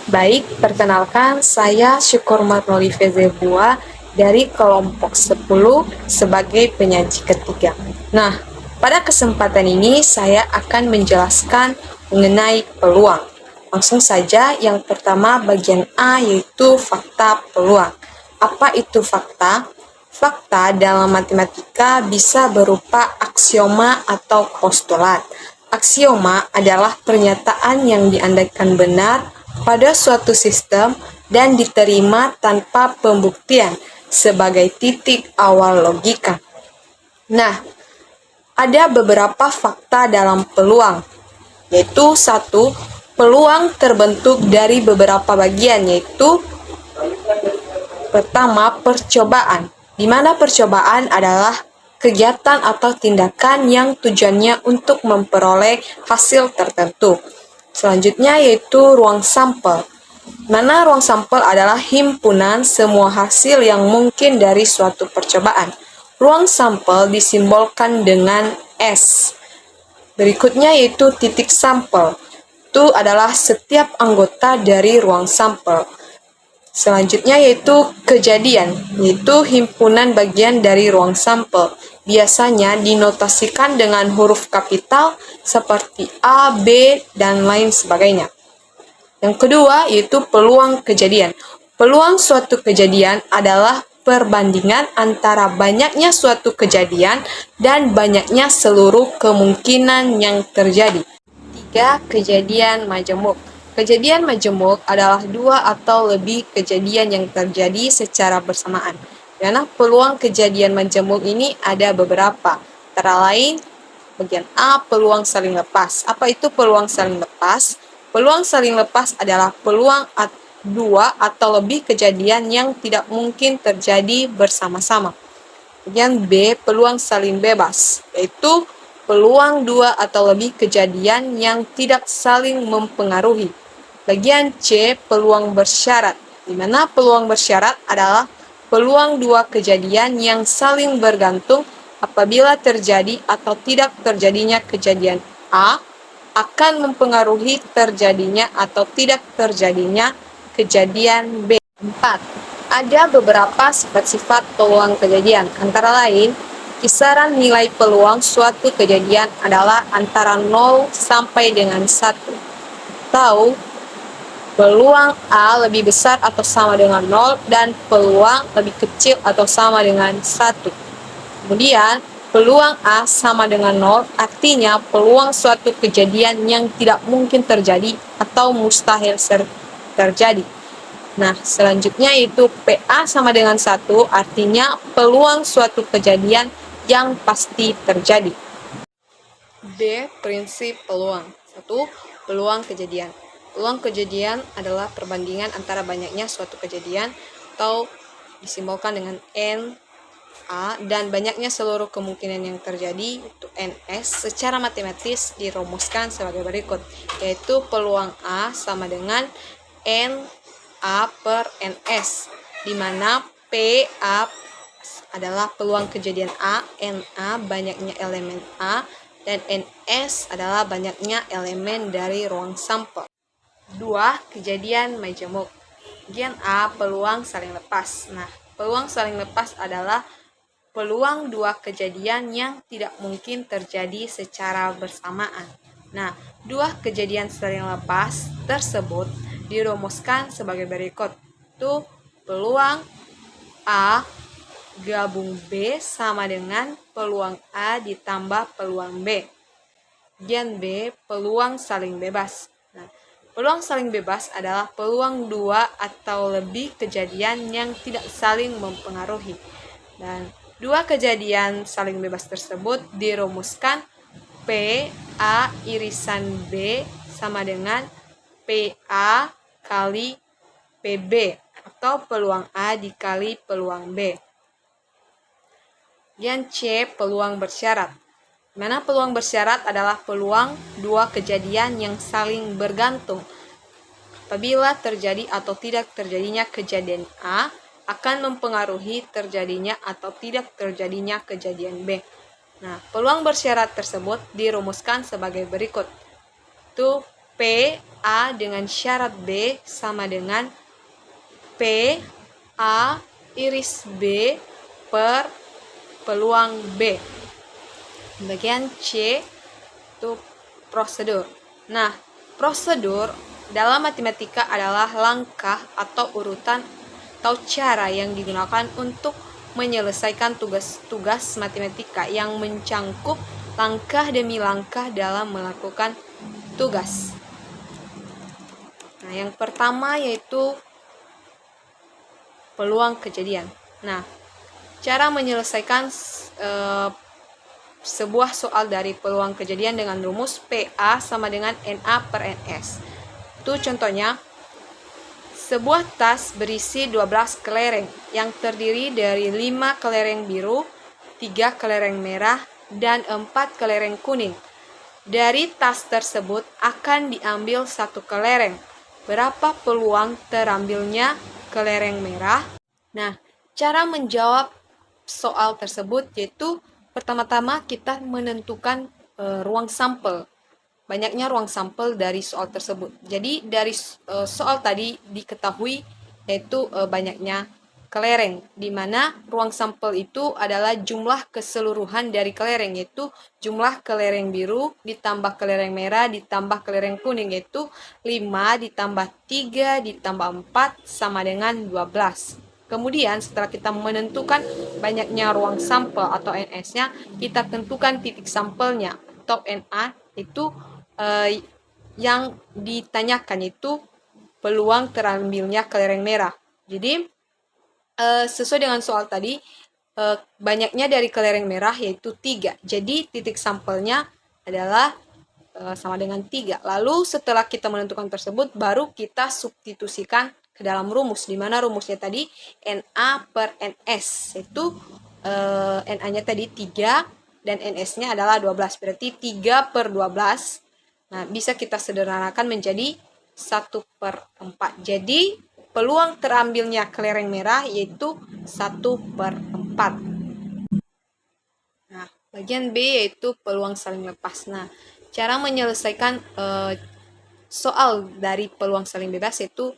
Baik, perkenalkan saya Syukur Marnoli Fezebua dari kelompok 10 sebagai penyaji ketiga. Nah, pada kesempatan ini saya akan menjelaskan mengenai peluang. Langsung saja, yang pertama bagian A yaitu fakta peluang. Apa itu fakta? Fakta dalam matematika bisa berupa aksioma atau postulat. Aksioma adalah pernyataan yang diandaikan benar pada suatu sistem dan diterima tanpa pembuktian sebagai titik awal logika. Nah, ada beberapa fakta dalam peluang, yaitu satu, peluang terbentuk dari beberapa bagian, yaitu pertama, percobaan, di mana percobaan adalah kegiatan atau tindakan yang tujuannya untuk memperoleh hasil tertentu. Selanjutnya yaitu ruang sampel, mana ruang sampel adalah himpunan semua hasil yang mungkin dari suatu percobaan. Ruang sampel disimbolkan dengan S. Berikutnya yaitu titik sampel. Itu adalah setiap anggota dari ruang sampel. Selanjutnya yaitu kejadian, yaitu himpunan bagian dari ruang sampel. Biasanya dinotasikan dengan huruf kapital seperti A, B, dan lain sebagainya. Yang kedua yaitu peluang kejadian. Peluang suatu kejadian adalah perbandingan antara banyaknya suatu kejadian dan banyaknya seluruh kemungkinan yang terjadi. 3. Kejadian majemuk. Kejadian majemuk adalah dua atau lebih kejadian yang terjadi secara bersamaan. Karena peluang kejadian majemuk ini ada beberapa. Antara lain, bagian A, peluang saling lepas. Apa itu peluang saling lepas? Peluang saling lepas adalah peluang dua atau lebih kejadian yang tidak mungkin terjadi bersama-sama. Bagian B, peluang saling bebas, yaitu peluang dua atau lebih kejadian yang tidak saling mempengaruhi. Bagian C, peluang bersyarat, di mana peluang bersyarat adalah peluang dua kejadian yang saling bergantung. Apabila terjadi atau tidak terjadinya kejadian A, akan mempengaruhi terjadinya atau tidak terjadinya kejadian B. 4. Ada beberapa sifat-sifat peluang kejadian, antara lain, kisaran nilai peluang suatu kejadian adalah antara 0 sampai dengan 1. Atau peluang A lebih besar atau sama dengan 0 dan peluang lebih kecil atau sama dengan 1. Kemudian, peluang A sama dengan 0 artinya peluang suatu kejadian yang tidak mungkin terjadi atau mustahil terjadi. Nah, selanjutnya yaitu PA sama dengan 1 artinya peluang suatu kejadian yang pasti terjadi. D. Prinsip peluang. 1. Peluang kejadian. Peluang kejadian adalah perbandingan antara banyaknya suatu kejadian atau disimbolkan dengan N, A, dan banyaknya seluruh kemungkinan yang terjadi, itu NS, secara matematis dirumuskan sebagai berikut, yaitu peluang A sama dengan N A per NS, di mana PA adalah peluang kejadian A, NA banyaknya elemen A, dan NS adalah banyaknya elemen dari ruang sampel. 2. Kejadian majemuk. Bagian A, peluang saling lepas. Nah, peluang saling lepas adalah peluang dua kejadian yang tidak mungkin terjadi secara bersamaan. Nah, dua kejadian saling lepas tersebut dirumuskan sebagai berikut. Itu peluang A gabung B sama dengan peluang A ditambah peluang B. Bagian B, peluang saling bebas. Nah, peluang saling bebas adalah peluang dua atau lebih kejadian yang tidak saling mempengaruhi. Dan dua kejadian saling bebas tersebut dirumuskan P A irisan B sama dengan PA kali PB atau peluang A dikali peluang B. Yang C, peluang bersyarat. Mana peluang bersyarat adalah peluang dua kejadian yang saling bergantung. Apabila terjadi atau tidak terjadinya kejadian A, akan mempengaruhi terjadinya atau tidak terjadinya kejadian B. Nah, peluang bersyarat tersebut dirumuskan sebagai berikut. Itu P A dengan syarat B sama dengan P A iris B per peluang B. Bagian C itu prosedur. Nah, prosedur dalam matematika adalah langkah atau urutan atau cara yang digunakan untuk menyelesaikan tugas-tugas matematika yang mencangkup langkah demi langkah dalam melakukan tugas. Nah, yang pertama yaitu peluang kejadian. Nah, cara menyelesaikan sebuah soal dari peluang kejadian dengan rumus PA sama dengan NA per NS. Itu contohnya, sebuah tas berisi 12 kelereng yang terdiri dari 5 kelereng biru, 3 kelereng merah, dan 4 kelereng kuning. Dari tas tersebut akan diambil 1 kelereng. Berapa peluang terambilnya kelereng merah? Nah, cara menjawab soal tersebut yaitu pertama-tama kita menentukan ruang sampel. Banyaknya ruang sampel dari soal tersebut. Jadi dari soal tadi diketahui yaitu banyaknya kelereng, di mana ruang sampel itu adalah jumlah keseluruhan dari kelereng, yaitu jumlah kelereng biru ditambah kelereng merah ditambah kelereng kuning, yaitu 5 ditambah 3 ditambah 4 sama dengan 12. Kemudian setelah kita menentukan banyaknya ruang sampel atau NS-nya, kita tentukan titik sampelnya atau NA, itu yang ditanyakan itu peluang terambilnya kelereng merah. Jadi sesuai dengan soal tadi, banyaknya dari kelereng merah yaitu 3. Jadi titik sampelnya adalah sama dengan 3. Lalu setelah kita menentukan tersebut, baru kita substitusikan ke dalam rumus, di mana rumusnya tadi NA per NS, yaitu NA-nya tadi 3 dan NS-nya adalah 12, berarti 3 per 12. Nah, bisa kita sederhanakan menjadi 1 per 4. Jadi peluang terambilnya kelereng merah yaitu 1 per 4. Nah, bagian B yaitu peluang saling lepas. Nah, cara menyelesaikan soal dari peluang saling bebas yaitu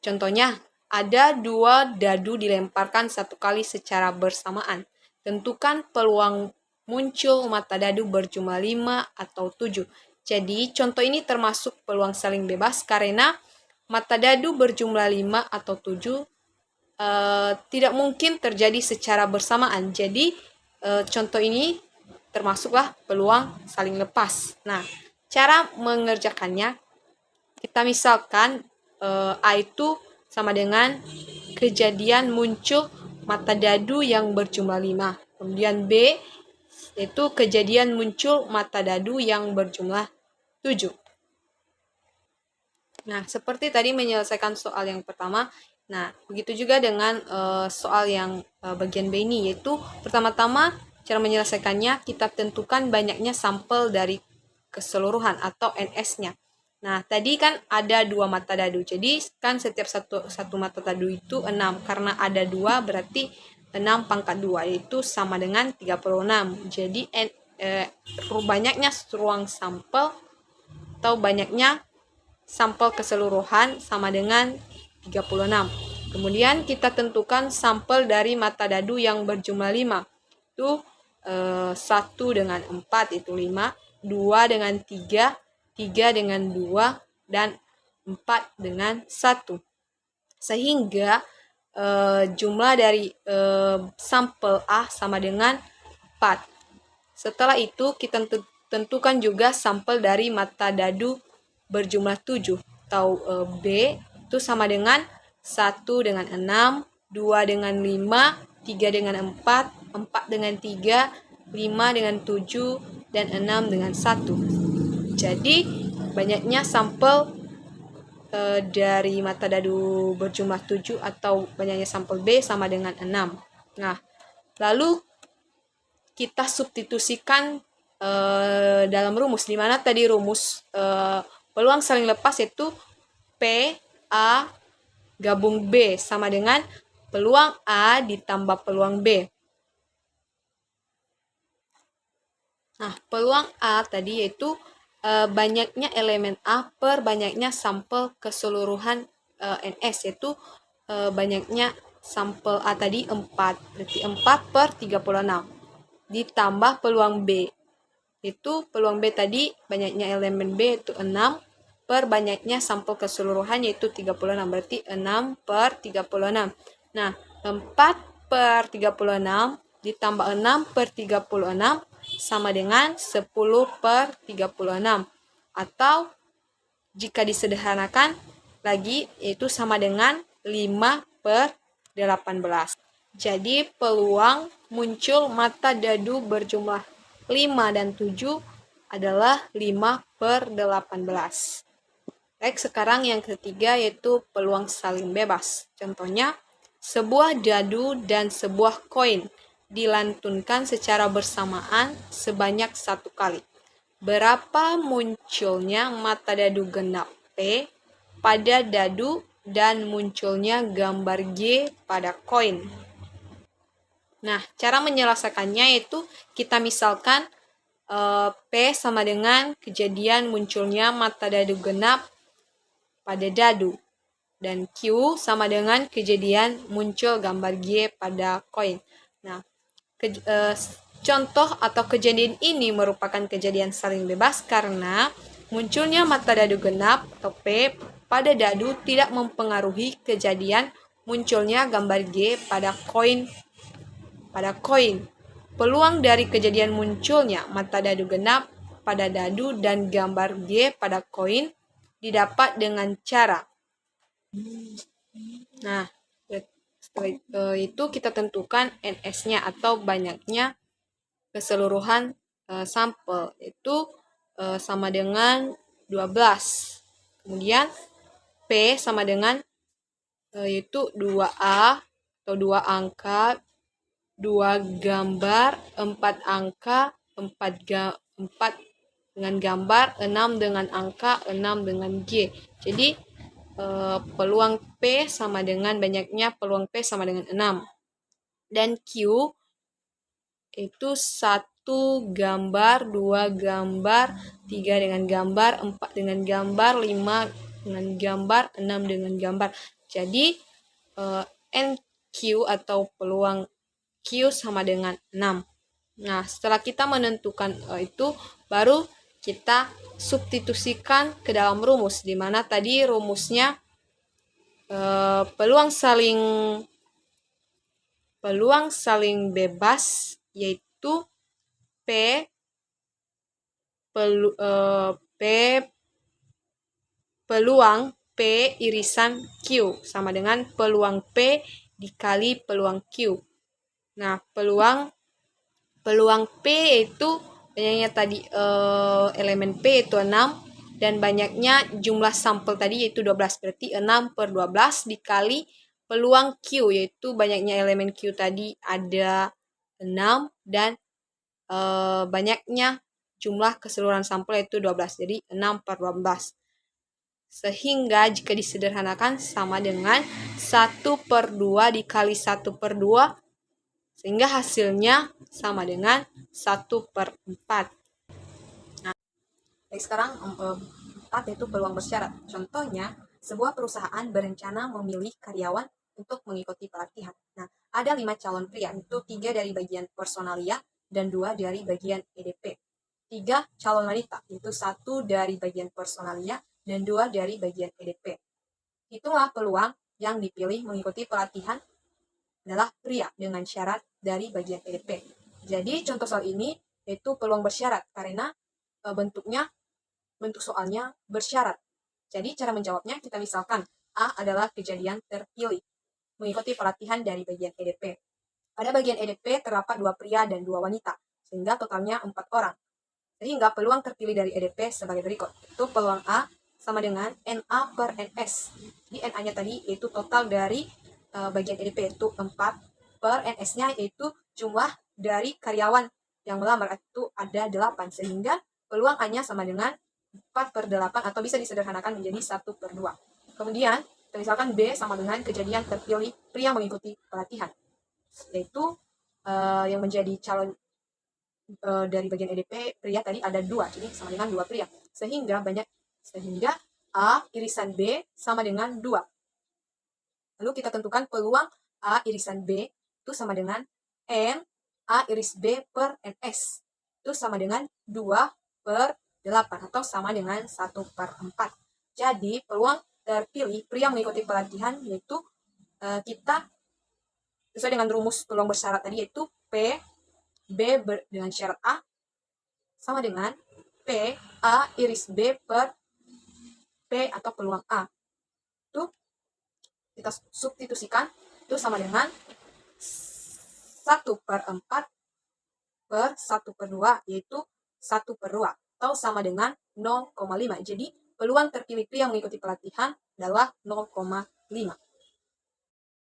contohnya ada 2 dadu dilemparkan 1 kali secara bersamaan. Tentukan peluang muncul mata dadu berjumlah 5 atau 7. Jadi contoh ini termasuk peluang saling bebas karena mata dadu berjumlah 5 atau 7 tidak mungkin terjadi secara bersamaan. Jadi contoh ini termasuklah peluang saling lepas. Nah, cara mengerjakannya, kita misalkan A itu sama dengan kejadian muncul mata dadu yang berjumlah 5. Kemudian B yaitu kejadian muncul mata dadu yang berjumlah 7. Nah, seperti tadi menyelesaikan soal yang pertama. Nah, begitu juga dengan soal yang bagian B ini, yaitu pertama-tama cara menyelesaikannya kita tentukan banyaknya sampel dari keseluruhan atau NS-nya. Nah, tadi kan ada 2 mata dadu. Jadi kan setiap satu mata dadu itu 6. Karena ada 2 berarti 6 pangkat 2 yaitu sama dengan 36. Jadi banyaknya ruang sampel atau banyaknya sampel keseluruhan sama dengan 36. Kemudian kita tentukan sampel dari mata dadu yang berjumlah 5. Itu 1 dengan 4 itu 5, 2 dengan 3, 3 dengan 2, dan 4 dengan 1. Sehingga jumlah dari sampel A sama dengan 4. Setelah itu kita tentukan juga sampel dari mata dadu berjumlah 7 atau B itu sama dengan 1 dengan 6, 2 dengan 5, 3 dengan 4, 4 dengan 3, 5 dengan 7, dan 6 dengan 1. Jadi banyaknya sampel dari mata dadu berjumlah 7 atau banyaknya sampel B sama dengan 6. Nah, lalu kita substitusikan dalam rumus, di mana tadi rumus peluang saling lepas yaitu P A gabung B sama dengan peluang A ditambah peluang B. Nah, peluang A tadi yaitu banyaknya elemen A per banyaknya sampel keseluruhan NS, yaitu banyaknya sampel A tadi 4, berarti 4 per 36. Ditambah peluang B, itu peluang B tadi banyaknya elemen B itu 6 per banyaknya sampel keseluruhan yaitu 36, berarti 6 per 36. Nah, 4 per 36 ditambah 6 per 36 sama dengan 10 per 36. Atau jika disederhanakan lagi yaitu sama dengan 5 per 18. Jadi peluang muncul mata dadu berjumlah 5 dan 7 adalah 5 per 18. Baik, sekarang yang ketiga yaitu peluang saling bebas. Contohnya, sebuah dadu dan sebuah koin dilantunkan secara bersamaan sebanyak 1 kali. Berapa munculnya mata dadu genap P pada dadu dan munculnya gambar G pada koin? Nah, cara menyelesaikannya yaitu kita misalkan P sama dengan kejadian munculnya mata dadu genap pada dadu. Dan Q sama dengan kejadian muncul gambar G pada koin. Nah, contoh atau kejadian ini merupakan kejadian saling bebas karena munculnya mata dadu genap atau P pada dadu tidak mempengaruhi kejadian munculnya gambar G pada koin. Peluang dari kejadian munculnya mata dadu genap pada dadu dan gambar G pada koin didapat dengan cara. Nah, setelah itu kita tentukan NS-nya atau banyaknya keseluruhan sampel, itu sama dengan 12. Kemudian P sama dengan yaitu 2A atau 2 angka, 2 gambar, 4 angka, 4 dengan gambar, 6 dengan angka, 6 dengan G. Jadi peluang P sama dengan banyaknya peluang P sama dengan 6. Dan Q itu 1 gambar, 2 gambar, 3 dengan gambar, 4 dengan gambar, 5 dengan gambar, 6 dengan gambar. Jadi NQ atau peluang Q sama dengan 6. Nah, setelah kita menentukan itu, baru kita substitusikan ke dalam rumus, di mana tadi rumusnya peluang saling bebas yaitu peluang P irisan Q sama dengan peluang P dikali peluang Q. Nah, peluang P itu banyaknya tadi elemen P itu 6 dan banyaknya jumlah sampel tadi yaitu 12, berarti 6 per 12 dikali peluang Q yaitu banyaknya elemen Q tadi ada 6 dan banyaknya jumlah keseluruhan sampel yaitu 12, jadi 6 per 12. Sehingga jika disederhanakan sama dengan 1 per 2 dikali 1 per 2 sehingga hasilnya sama dengan 1 per 4. Nah, sekarang 4 yaitu peluang bersyarat. Contohnya, sebuah perusahaan berencana memilih karyawan untuk mengikuti pelatihan. Nah, ada 5 calon pria, itu 3 dari bagian personalia dan 2 dari bagian EDP. 3 calon wanita, itu 1 dari bagian personalia dan 2 dari bagian EDP. Itulah peluang yang dipilih mengikuti pelatihan adalah pria dengan syarat dari bagian EDP. Jadi contoh soal ini yaitu peluang bersyarat karena bentuk soalnya bersyarat. Jadi cara menjawabnya kita misalkan A adalah kejadian terpilih mengikuti pelatihan dari bagian EDP. Pada bagian EDP terdapat 2 pria dan 2 wanita sehingga totalnya 4 orang. Sehingga peluang terpilih dari EDP sebagai berikut. Itu peluang A sama dengan NA per NS. Jadi NA-nya tadi yaitu total dari bagian EDP itu 4 per NS-nya yaitu jumlah dari karyawan yang melamar itu ada 8 sehingga peluang A-nya sama dengan 4 per 8 atau bisa disederhanakan menjadi 1 per 2. Kemudian kita misalkan B sama dengan kejadian terpilih pria mengikuti pelatihan yaitu yang menjadi calon dari bagian EDP pria tadi ada 2 jadi sama dengan 2 pria Sehingga A irisan B sama dengan 2. Lalu kita tentukan peluang A irisan B itu sama dengan N A iris B per NS. Itu sama dengan 2/8 atau sama dengan 1/4. Jadi peluang terpilih pria mengikuti pelatihan yaitu kita sesuai dengan rumus peluang bersyarat tadi, yaitu P B dengan syarat A sama dengan P A iris B per P atau peluang A. Itu kita substitusikan, itu sama dengan 1/4 per 1/2, yaitu 1/2 atau sama dengan 0,5. Jadi peluang terpilih pria mengikuti pelatihan adalah 0,5.